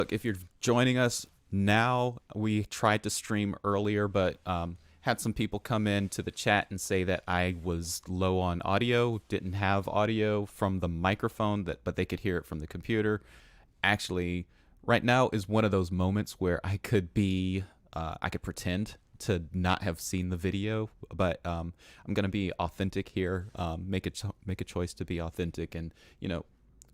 Look, if you're joining us now, we tried to stream earlier, but had some people come in to the chat and say that I was low on audio, didn't have audio from the microphone, but they could hear it from the computer. Actually, right now is one of those moments where I could pretend to not have seen the video, but I'm gonna be authentic here. Make a choice to be authentic, and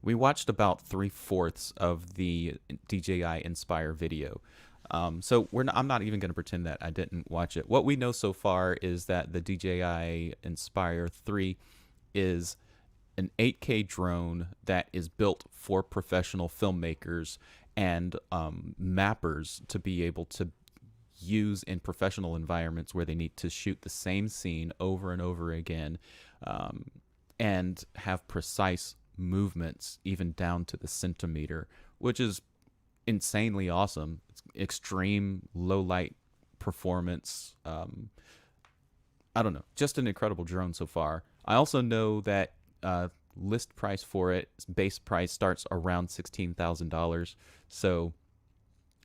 we watched about 3/4 of the DJI Inspire video. So I'm not even going to pretend that I didn't watch it. What we know so far is that the DJI Inspire 3 is an 8K drone that is built for professional filmmakers and mappers to be able to use in professional environments where they need to shoot the same scene over and over again, and have precise movements even down to the centimeter, which is insanely awesome. It's extreme low light performance. I don't know, just an incredible drone so far. I also know that list price for it, base price, starts around $16,000. So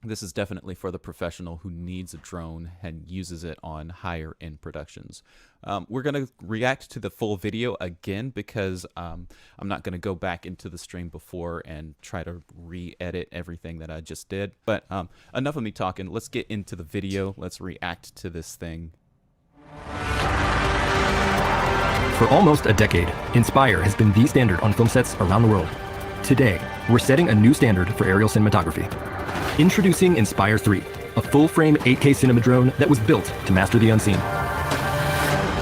this is definitely for the professional who needs a drone and uses it on higher end productions. We're going to react to the full video again because I'm not going to go back into the stream before and try to re-edit everything that I just did. But enough of me talking. Let's get into the video. Let's react to this thing. For almost a decade, Inspire has been the standard on film sets around the world. Today, we're setting a new standard for aerial cinematography. Introducing Inspire 3, a full-frame 8K cinema drone that was built to master the unseen.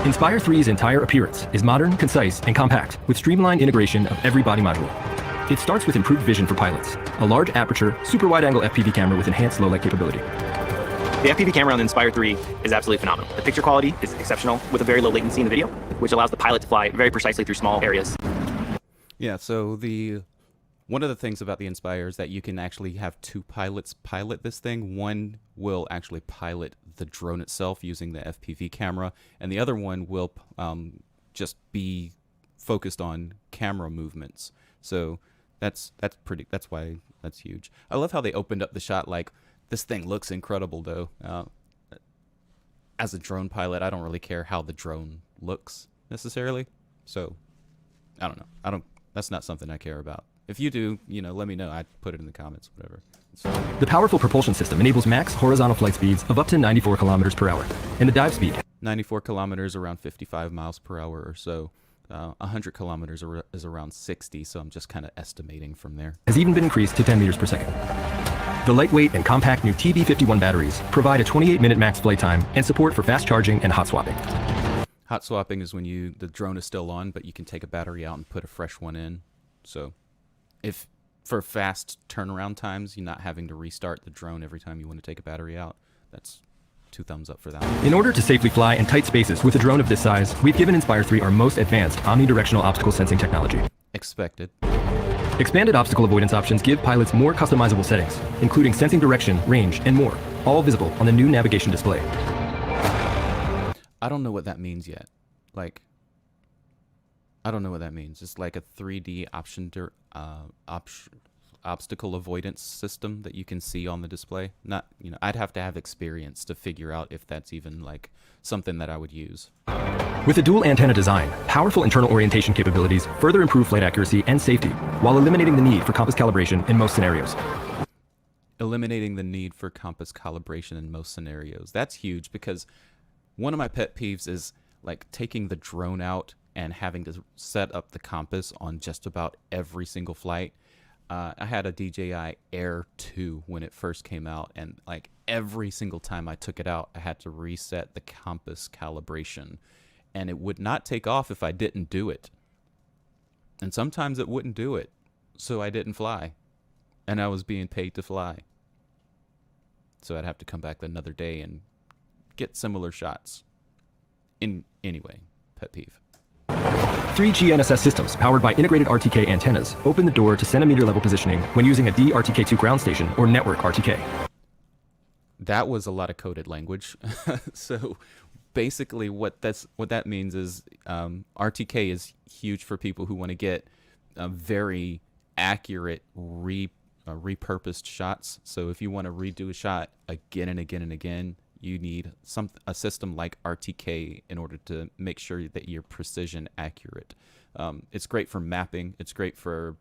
Inspire 3's entire appearance is modern, concise, and compact, with streamlined integration of every body module. It starts with improved vision for pilots, a large aperture, super wide-angle FPV camera with enhanced low-light capability. The FPV camera on the Inspire 3 is absolutely phenomenal. The picture quality is exceptional with a very low latency in the video, which allows the pilot to fly very precisely through small areas. Yeah, so one of the things about the Inspire is that you can actually have two pilots pilot this thing. One will actually pilot the drone itself using the FPV camera, and the other one will just be focused on camera movements. So that's why that's huge. I love how they opened up the shot like, this thing looks incredible though. As a drone pilot, I don't really care how the drone looks necessarily. So I don't know. That's not something I care about. If you do, let me know. I'd put it in the comments, whatever. The powerful propulsion system enables max horizontal flight speeds of up to 94 kilometers per hour, and the dive speed. 94 kilometers, around 55 miles per hour or so. 100 kilometers is around 60, so I'm just kind of estimating from there. Has even been increased to 10 meters per second. The lightweight and compact new TB51 batteries provide a 28-minute max flight time and support for fast charging and hot swapping. Hot swapping is when the drone is still on, but you can take a battery out and put a fresh one in. So if for fast turnaround times, you're not having to restart the drone every time you want to take a battery out, that's 2 thumbs up for that. In order to safely fly in tight spaces with a drone of this size, we've given Inspire 3 our most advanced omnidirectional obstacle sensing technology. Expected. Expanded obstacle avoidance options give pilots more customizable settings, including sensing direction, range, and more, all visible on the new navigation display. I don't know what that means yet. I don't know what that means. It's like a 3D obstacle avoidance system that you can see on the display. Not, I'd have to have experience to figure out if that's even like something that I would use. With a dual antenna design, powerful internal orientation capabilities further improve flight accuracy and safety, while eliminating the need for compass calibration in most scenarios. Eliminating the need for compass calibration in most scenarios. That's huge, because one of my pet peeves is like taking the drone out and having to set up the compass on just about every single flight. I had a DJI Air 2 when it first came out, and like every single time I took it out, I had to reset the compass calibration, and it would not take off if I didn't do it. And sometimes it wouldn't do it, so I didn't fly, and I was being paid to fly. So I'd have to come back another day and get similar shots. Anyway, pet peeve. 3 GNSS systems powered by integrated RTK antennas open the door to centimeter level positioning when using a DRTK2 ground station or network RTK. That was a lot of coded language. So basically what that means is RTK is huge for people who want to get a very accurate repurposed shots. So if you want to redo a shot again and again and again, you need a system like RTK in order to make sure that you're precision accurate. It's great for mapping. It's great for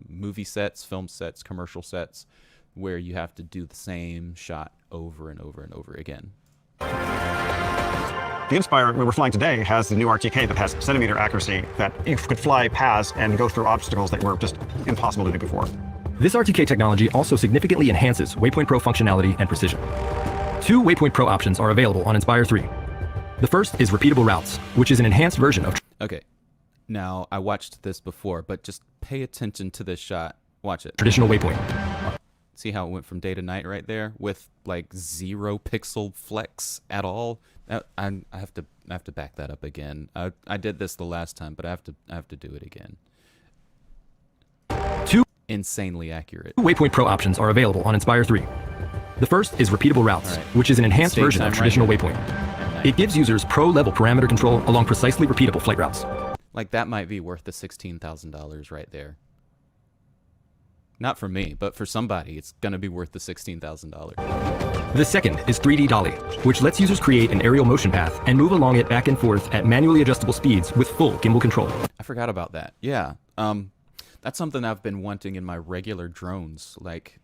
movie sets, film sets, commercial sets, where you have to do the same shot over and over and over again. The Inspire we were flying today has the new RTK that has centimeter accuracy that it could fly paths and go through obstacles that were just impossible to do before. This RTK technology also significantly enhances Waypoint Pro functionality and precision. 2 Waypoint Pro options are available on Inspire 3. The first is repeatable routes, which is an enhanced version of... Okay, now I watched this before, but just pay attention to this shot. Watch it. Traditional waypoint. See how it went from day to night right there with like 0 pixel flex at all? I have to back that up again. I did this the last time, but I have to do it again. 2 insanely accurate. Waypoint Pro options are available on Inspire 3. The first is repeatable routes, which is an enhanced State version time of traditional right waypoint. It gives users pro-level parameter control along precisely repeatable flight routes. Like that might be worth the $16,000 right there. Not for me, but for somebody, it's gonna be worth the $16,000. The second is 3D Dolly, which lets users create an aerial motion path and move along it back and forth at manually adjustable speeds with full gimbal control. I forgot about that. Yeah, that's something I've been wanting in my regular drones. Like,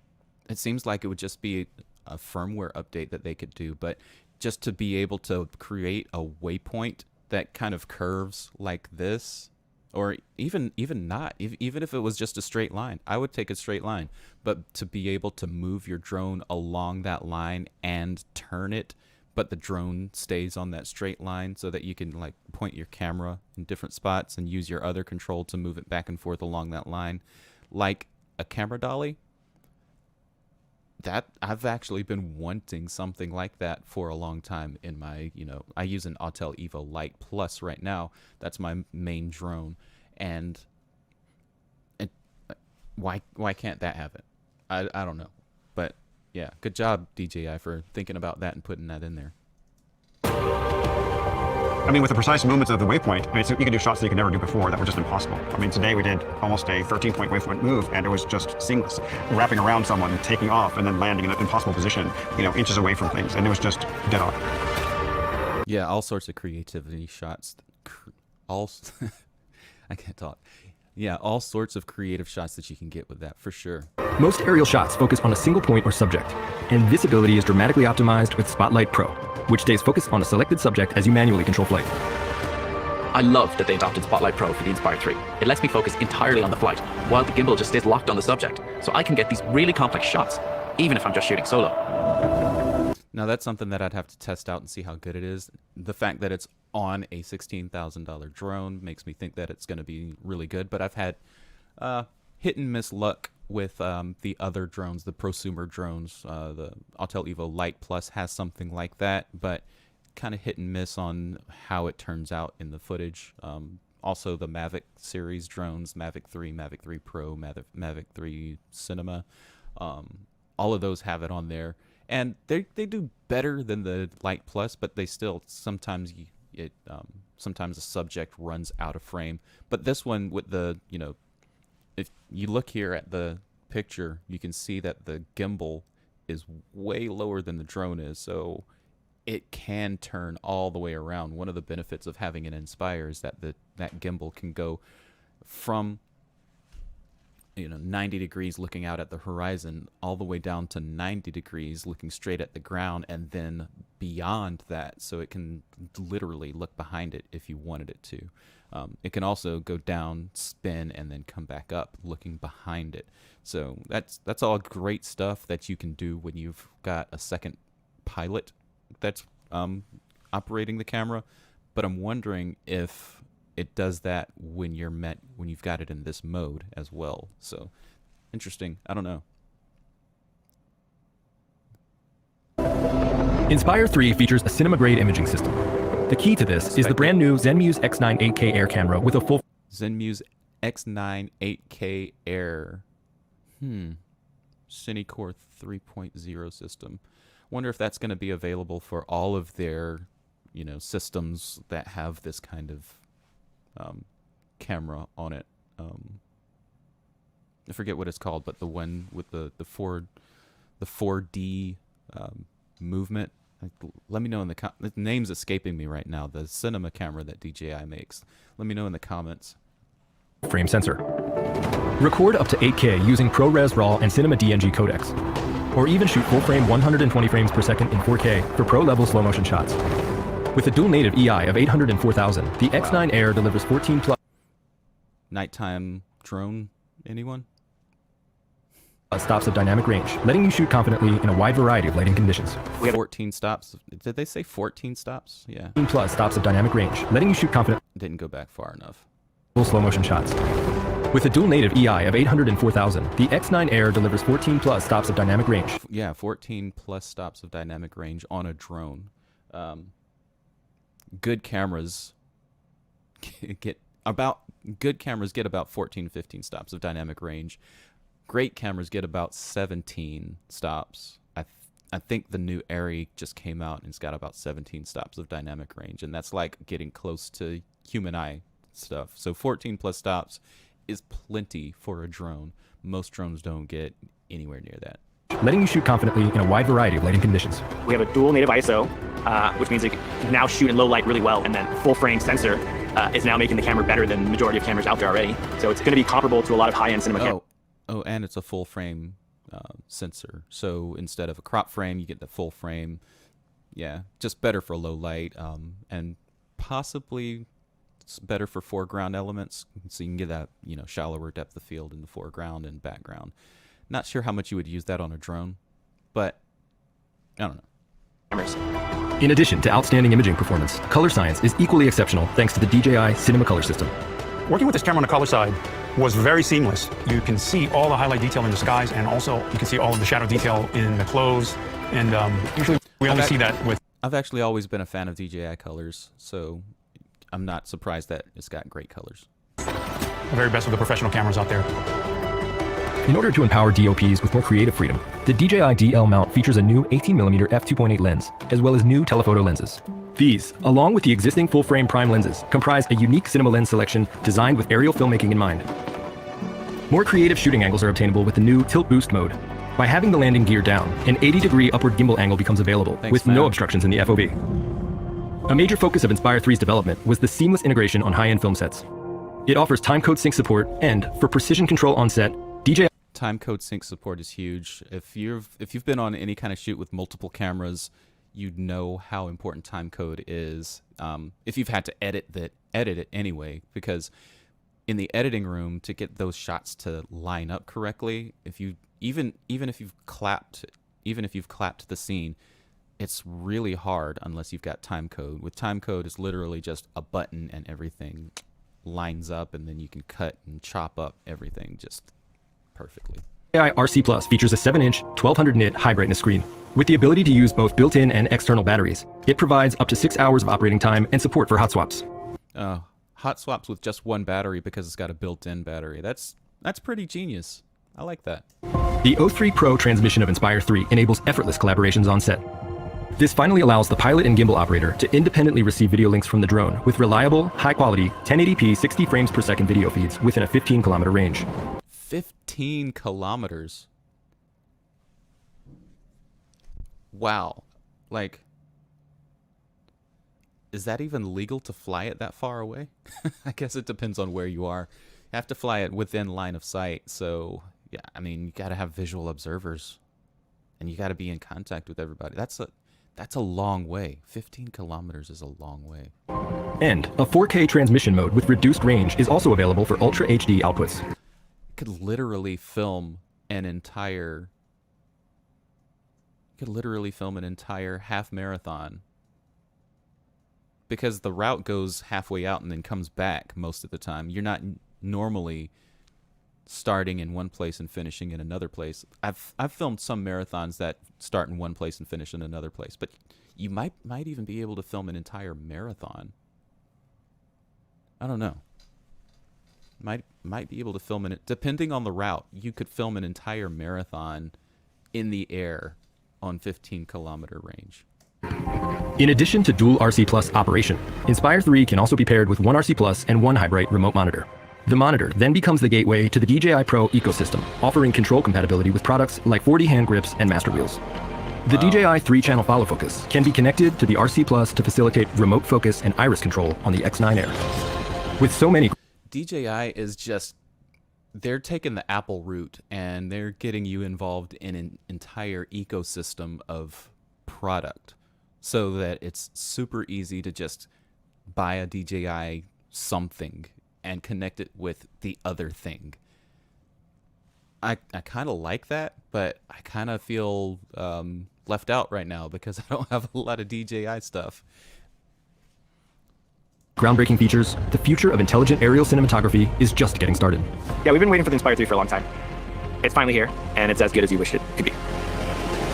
it seems like it would just be a firmware update that they could do, but just to be able to create a waypoint that kind of curves like this, or even not, even if it was just a straight line, I would take a straight line. But to be able to move your drone along that line and turn it, but the drone stays on that straight line so that you can like point your camera in different spots and use your other control to move it back and forth along that line, like a camera dolly. That I've actually been wanting something like that for a long time in my, I use an Autel Evo Lite Plus right now. That's my main drone. And why can't that have it? I don't know. But yeah, good job, DJI, for thinking about that and putting that in there. I mean, with the precise movements of the waypoint, I mean, so you can do shots that you could never do before that were just impossible. I mean, today we did almost a 13-point waypoint move, and it was just seamless. Wrapping around someone, taking off, and then landing in an impossible position, inches away from things, and it was just dead on. Yeah, all sorts of creativity shots. I can't talk. Yeah, all sorts of creative shots that you can get with that, for sure. Most aerial shots focus on a single point or subject, and this ability is dramatically optimized with Spotlight Pro, which stays focused on a selected subject as you manually control flight. I love that they adopted Spotlight Pro for the Inspire 3. It lets me focus entirely on the flight, while the gimbal just stays locked on the subject, so I can get these really complex shots, even if I'm just shooting solo. Now that's something that I'd have to test out and see how good it is. The fact that it's on a $16,000 drone makes me think that it's going to be really good, but I've had hit and miss luck with the other drones, the prosumer drones. The Autel Evo Lite Plus has something like that, but kind of hit and miss on how it turns out in the footage. Also the Mavic series drones, Mavic 3, Mavic 3 Pro, Mavic 3 Cinema, all of those have it on there. And they do better than the Lite Plus, but they still sometimes sometimes the subject runs out of frame. But this one with the, if you look here at the picture, you can see that the gimbal is way lower than the drone is, so it can turn all the way around. One of the benefits of having an Inspire is that that gimbal can go from 90 degrees looking out at the horizon all the way down to 90 degrees looking straight at the ground, and then beyond that, so it can literally look behind it if you wanted it to. It can also go down, spin, and then come back up looking behind it. So that's all great stuff that you can do when you've got a second pilot that's operating the camera. But I'm wondering if it does that when you've got it in this mode as well. So interesting. I don't know. Inspire 3 features a cinema-grade imaging system. The key to this is the brand new ZenMuse X9 8K Air camera with a full ZenMuse X9 8K Air. Cinecore 3.0 system. Wonder if that's going to be available for all of their, systems that have this kind of camera on it. I forget what it's called, but the one with the 4D movement. Like, let me know in the name's escaping me right now. The cinema camera that DJI makes. Let me know in the comments. Frame sensor. Record up to 8K using ProRes RAW and Cinema DNG codecs. Or even shoot full frame 120 frames per second in 4K for pro-level slow motion shots. With a dual native EI of 804,000, the X9 Air delivers 14 plus Nighttime drone, anyone? stops of dynamic range, letting you shoot confidently in a wide variety of lighting conditions. 14 stops. Did they say 14 stops? Yeah. 14 plus stops of dynamic range, letting you shoot confidently Didn't go back far enough. slow motion shots. With a dual native EI of 804,000, the X9 Air delivers 14 plus stops of dynamic range. Yeah, 14 plus stops of dynamic range on a drone. Good cameras get about 14, 15 stops of dynamic range. Great cameras get about 17 stops. I think the new Arri just came out and it's got about 17 stops of dynamic range, and that's like getting close to human eye stuff. So 14 plus stops is plenty for a drone. Most drones don't get anywhere near that. Letting you shoot confidently in a wide variety of lighting conditions. We have a dual native ISO, which means it can now shoot in low light really well, and then full frame sensor is now making the camera better than the majority of cameras out there already. So it's going to be comparable to a lot of high-end cinema cameras. Oh, and it's a full frame sensor. So instead of a crop frame, you get the full frame. Yeah, just better for low light, and possibly it's better for foreground elements, so you can get that, you know, shallower depth of field in the foreground and background. Not sure how much you would use that on a drone, but I don't know. In addition to outstanding imaging performance, color science is equally exceptional thanks to the DJI Cinema Color System. Working with this camera on the color side was very seamless. You can see all the highlight detail in the skies, and also you can see all of the shadow detail in the clothes. And usually we only see that with... I've actually always been a fan of DJI colors, so I'm not surprised that it's got great colors. The very best of the professional cameras out there. In order to empower DOPs with more creative freedom, the DJI DL mount features a new 18mm f2.8 lens, as well as new telephoto lenses. These, along with the existing full-frame prime lenses, comprise a unique cinema lens selection designed with aerial filmmaking in mind. More creative shooting angles are obtainable with the new tilt boost mode. By having the landing gear down, an 80-degree upward gimbal angle becomes available, with no obstructions in the FOV. A major focus of Inspire 3's development was the seamless integration on high-end film sets. It offers timecode sync support, and for precision control on set, DJI Timecode sync support is huge. If you've been on any kind of shoot with multiple cameras, you'd know how important timecode is. If you've had to edit it anyway, because in the editing room, to get those shots to line up correctly, if you even if you've clapped the scene, it's really hard unless you've got timecode. With timecode, it's literally just a button and everything lines up, and then you can cut and chop up everything just perfectly. DJI RC Plus features a 7-inch, 1200 nit high brightness screen. With the ability to use both built-in and external batteries, it provides up to 6 hours of operating time and support for hot swaps. Hot swaps with just one battery because it's got a built-in battery. That's pretty genius. I like that. The O3 Pro transmission of Inspire 3 enables effortless collaborations on set. This finally allows the pilot and gimbal operator to independently receive video links from the drone with reliable, high-quality, 1080p 60 frames per second video feeds within a 15-kilometer range. 15 kilometers. Wow. Like, is that even legal to fly it that far away? I guess it depends on where you are. You have to fly it within line of sight. So, yeah, I mean, you got to have visual observers, and you got to be in contact with everybody. That's a long way. 15 kilometers is a long way. And a 4K transmission mode with reduced range is also available for Ultra HD outputs. Could literally film an entire half marathon, because the route goes halfway out and then comes back most of the time. You're not normally starting in one place and finishing in another place. I've filmed some marathons that start in one place and finish in another place, but you might even be able to film an entire marathon. I don't know. Might be able to film it, depending on the route. You could film an entire marathon in the air on 15-kilometer range. In addition to dual RC Plus operation, Inspire 3 can also be paired with one RC Plus and one high bright remote monitor. The monitor then becomes the gateway to the DJI Pro ecosystem, offering control compatibility with products like 4D hand grips and master wheels. The DJI 3-channel follow focus can be connected to the RC Plus to facilitate remote focus and iris control on the X9 Air. With so many DJI is just, they're taking the Apple route and they're getting you involved in an entire ecosystem of product so that it's super easy to just buy a DJI something and connect it with the other thing. I kind of like that, but I kind of feel left out right now because I don't have a lot of DJI stuff. groundbreaking features, the future of intelligent aerial cinematography is just getting started. Yeah, we've been waiting for the Inspire 3 for a long time. It's finally here, and it's as good as you wish it could be.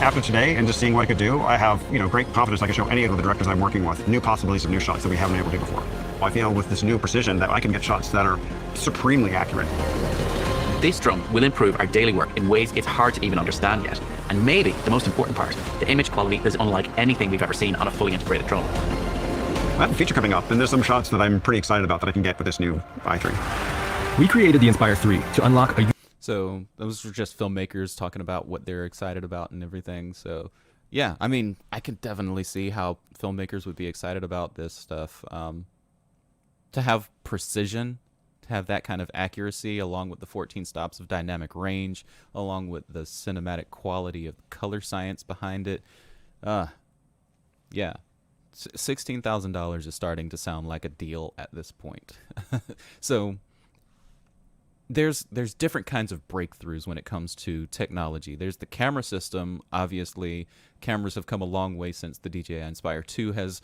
After today and just seeing what I could do, I have great confidence I can show any of the directors I'm working with new possibilities of new shots that we haven't been able to do before. I feel with this new precision that I can get shots that are supremely accurate. This drone will improve our daily work in ways it's hard to even understand yet. And maybe the most important part, the image quality is unlike anything we've ever seen on a fully integrated drone. I have a feature coming up, and there's some shots that I'm pretty excited about that I can get with this new i3. We created the Inspire 3 to unlock a So those were just filmmakers talking about what they're excited about and everything. So yeah, I mean, I can definitely see how filmmakers would be excited about this stuff. To have precision, to have that kind of accuracy, along with the 14 stops of dynamic range, along with the cinematic quality of color science behind it. Yeah, $16,000 is starting to sound like a deal at this point. So there's different kinds of breakthroughs when it comes to technology. There's the camera system. Obviously, cameras have come a long way since the DJI Inspire 2 has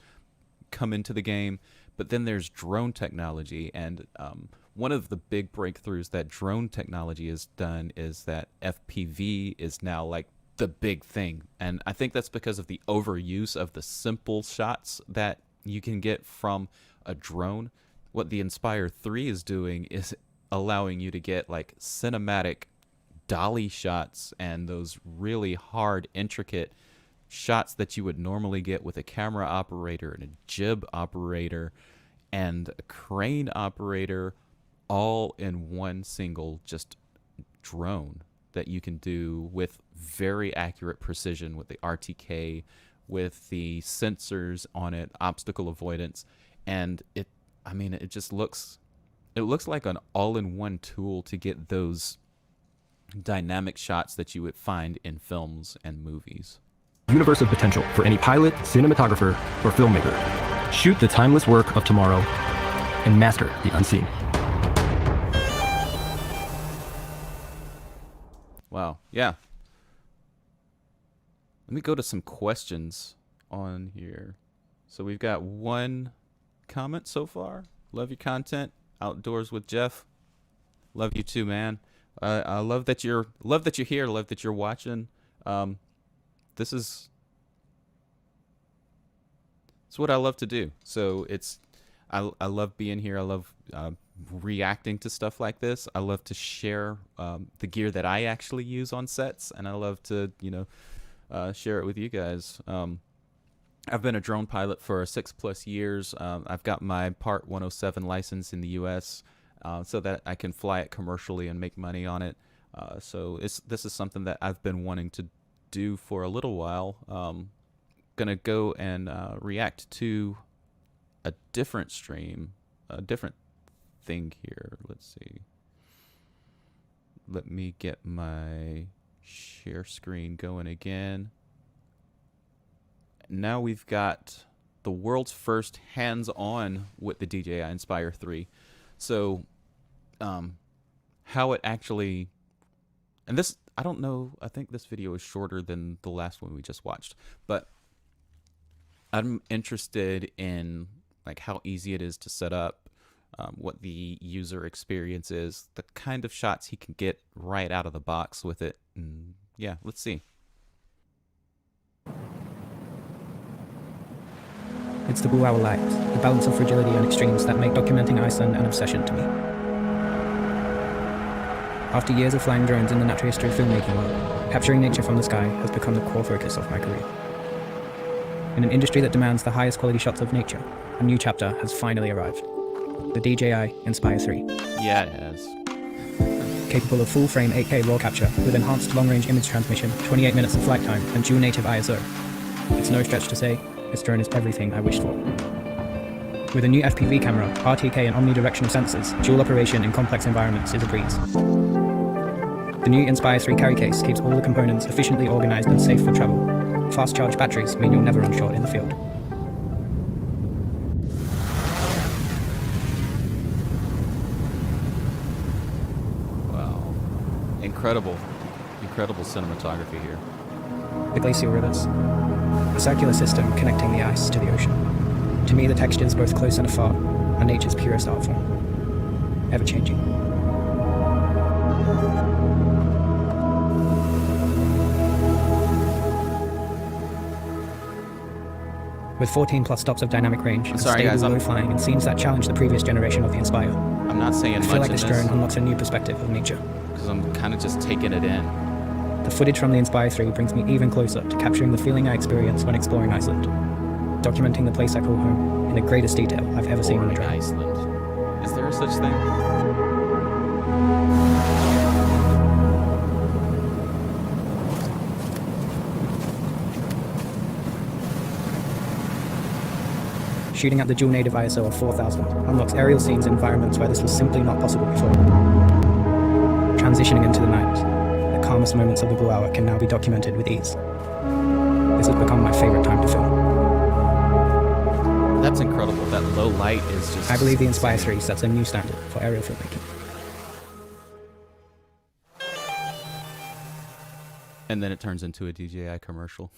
come into the game. But then there's drone technology, and one of the big breakthroughs that drone technology has done is that FPV is now like the big thing. And I think that's because of the overuse of the simple shots that you can get from a drone. What the Inspire 3 is doing is allowing you to get like cinematic dolly shots and those really hard, intricate shots that you would normally get with a camera operator and a jib operator and a crane operator, all in one single just drone that you can do with very accurate precision with the RTK, with the sensors on it, obstacle avoidance, and it just looks like an all-in-one tool to get those dynamic shots that you would find in films and movies. universe of potential for any pilot, cinematographer, or filmmaker. Shoot the timeless work of tomorrow and master the unseen. Wow, yeah. Let me go to some questions on here. So we've got one comment so far. Love your content. Outdoors with Jeff. Love you too, man. I love that you're here. Love that you're watching. This is what I love to do. So I love being here. I love reacting to stuff like this. I love to share the gear that I actually use on sets, and I love to share it with you guys. I've been a drone pilot for 6+ years. I've got my Part 107 license in the U.S. So that I can fly it commercially and make money on it. So this is something that I've been wanting to do for a little while. Gonna go and react to a different stream, a different thing here. Let's see. Let me get my share screen going again. Now we've got the world's first hands-on with the DJI Inspire 3. So how it actually, and this, I don't know, I think this video is shorter than the last one we just watched, but I'm interested in like how easy it is to set up, what the user experience is, the kind of shots he can get right out of the box with it. And yeah, let's see. It's the blue hour light, the balance of fragility and extremes that make documenting Iceland an obsession to me. After years of flying drones in the natural history filmmaking world, capturing nature from the sky has become the core focus of my career. In an industry that demands the highest quality shots of nature, a new chapter has finally arrived. the DJI Inspire 3. Yeah, it has. Capable of full-frame 8K raw capture with enhanced long-range image transmission, 28 minutes of flight time, and dual native ISO. It's no stretch to say, this drone is everything I wished for. With a new FPV camera, RTK and omnidirectional sensors, dual operation in complex environments is a breeze. The new Inspire 3 carry case keeps all the components efficiently organized and safe for travel. Fast charge batteries mean you'll never run short in the field. Wow. Incredible cinematography here. The glacial rivers, a circular system connecting the ice to the ocean. To me, the textures both close and afar are nature's purest art form, ever-changing. With 14 plus stops of dynamic range, and sorry, stable guys, low flying, and scenes that challenge the previous generation of the Inspire, I'm not saying I much feel like in this this drone unlocks a new perspective of nature. because I'm kind of just taking it in. The footage from the Inspire 3 brings me even closer to capturing the feeling I experienced when exploring Iceland, documenting the place I call home in the greatest detail I've ever seen on a drone. Iceland. Is there a such thing? Shooting at the dual native ISO of 4000 unlocks aerial scenes in environments where this was simply not possible before. Transitioning into the night, the calmest moments of the blue hour can now be documented with ease. This has become my favorite time to film. That's incredible. That low light is just... I believe the Inspire 3 sets a new standard for aerial filmmaking. And then it turns into a DJI commercial.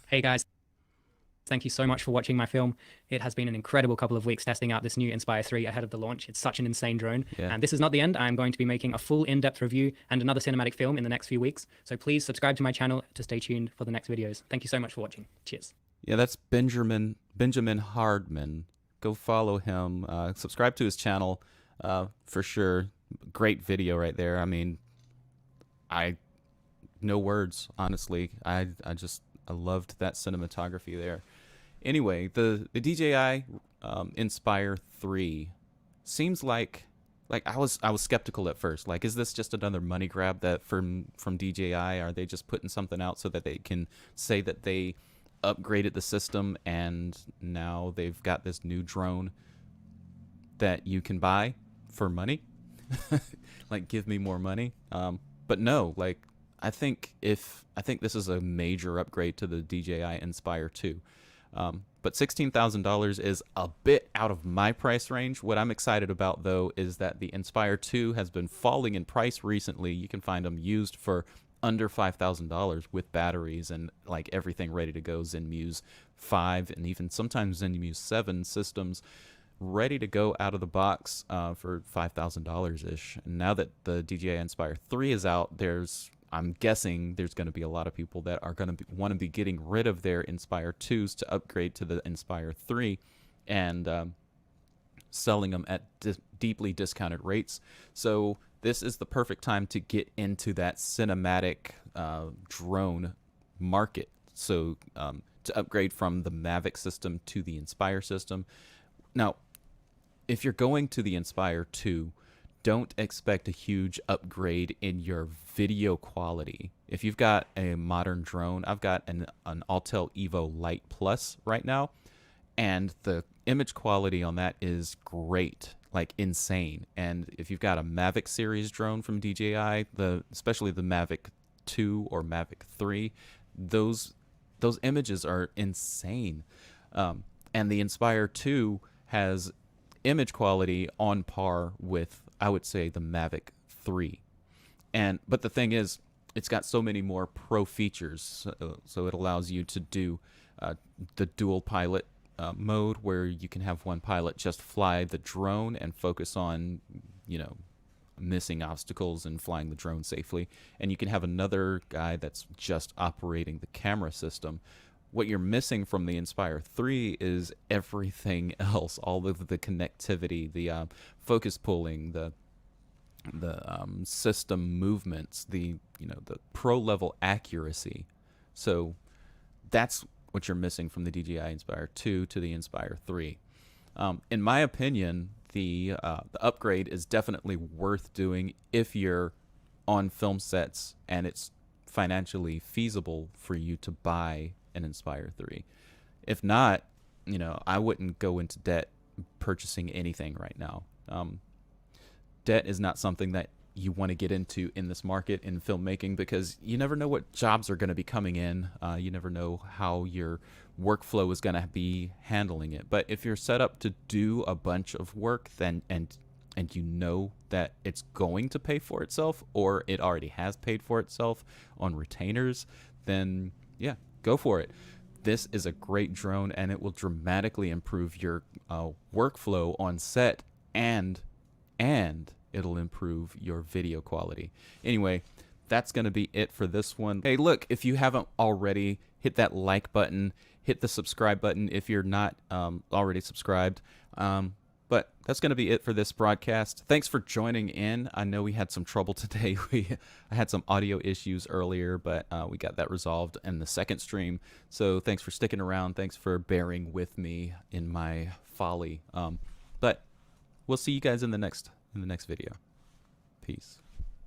Hey guys, thank you so much for watching my film. It has been an incredible couple of weeks testing out this new Inspire 3 ahead of the launch. It's such an insane drone. Yeah. And this is not the end. I'm going to be making a full in-depth review and another cinematic film in the next few weeks. So please subscribe to my channel to stay tuned for the next videos. Thank you so much for watching. Cheers. Yeah, that's Benjamin Hardman. Go follow him. Subscribe to his channel for sure. Great video right there. I mean, no words, honestly. I loved that cinematography there. Anyway, the DJI Inspire 3 seems like I was skeptical at first. Like, is this just another money grab that from DJI? Are they just putting something out so that they can say that they upgraded the system and now they've got this new drone that you can buy for money? Like, give me more money. But no, like, I think this is a major upgrade to the DJI Inspire 2. But $16,000 is a bit out of my price range. What I'm excited about, though, is that the Inspire 2 has been falling in price recently. You can find them used for under $5,000 with batteries and like everything ready to go. ZenMuse 5 and even sometimes ZenMuse 7 systems ready to go out of the box for $5,000-ish. And now that the DJI Inspire 3 is out, I'm guessing there's going to be a lot of people that are going to want to be getting rid of their Inspire 2s to upgrade to the Inspire 3 and selling them at deeply discounted rates. So this is the perfect time to get into that cinematic drone market. So to upgrade from the Mavic system to the Inspire system. Now, if you're going to the Inspire 2, don't expect a huge upgrade in your video quality. If you've got a modern drone, I've got an Autel Evo Lite Plus right now, and the image quality on that is great, like insane. And if you've got a Mavic series drone from DJI, especially the Mavic 2 or Mavic 3, those images are insane. And the Inspire 2 has image quality on par with, I would say, the Mavic 3. But the thing is, it's got so many more pro features. So it allows you to do the dual pilot mode, where you can have one pilot just fly the drone and focus on, missing obstacles and flying the drone safely. And you can have another guy that's just operating the camera system. What you're missing from the Inspire 3 is everything else, all of the connectivity, the focus pulling, the system movements, the pro level accuracy. So that's what you're missing from the DJI Inspire 2 to the Inspire 3. In my opinion, the upgrade is definitely worth doing if you're on film sets and it's financially feasible for you to buy an Inspire 3. If not, you know, I wouldn't go into debt purchasing anything right now. Debt is not something that you want to get into in this market in filmmaking, because you never know what jobs are going to be coming in. You never know how your workflow is going to be handling it. But if you're set up to do a bunch of work, then and you know that it's going to pay for itself, or it already has paid for itself on retainers, then yeah, go for it. This is a great drone, and it will dramatically improve your workflow on set, and it'll improve your video quality. Anyway, that's going to be it for this one. Hey, look, if you haven't already, hit that like button, hit the subscribe button if you're not already subscribed. But that's going to be it for this broadcast. Thanks for joining in. I know we had some trouble today. I had some audio issues earlier, but we got that resolved in the second stream. So thanks for sticking around. Thanks for bearing with me in my folly. But we'll see you guys in the next video. Peace.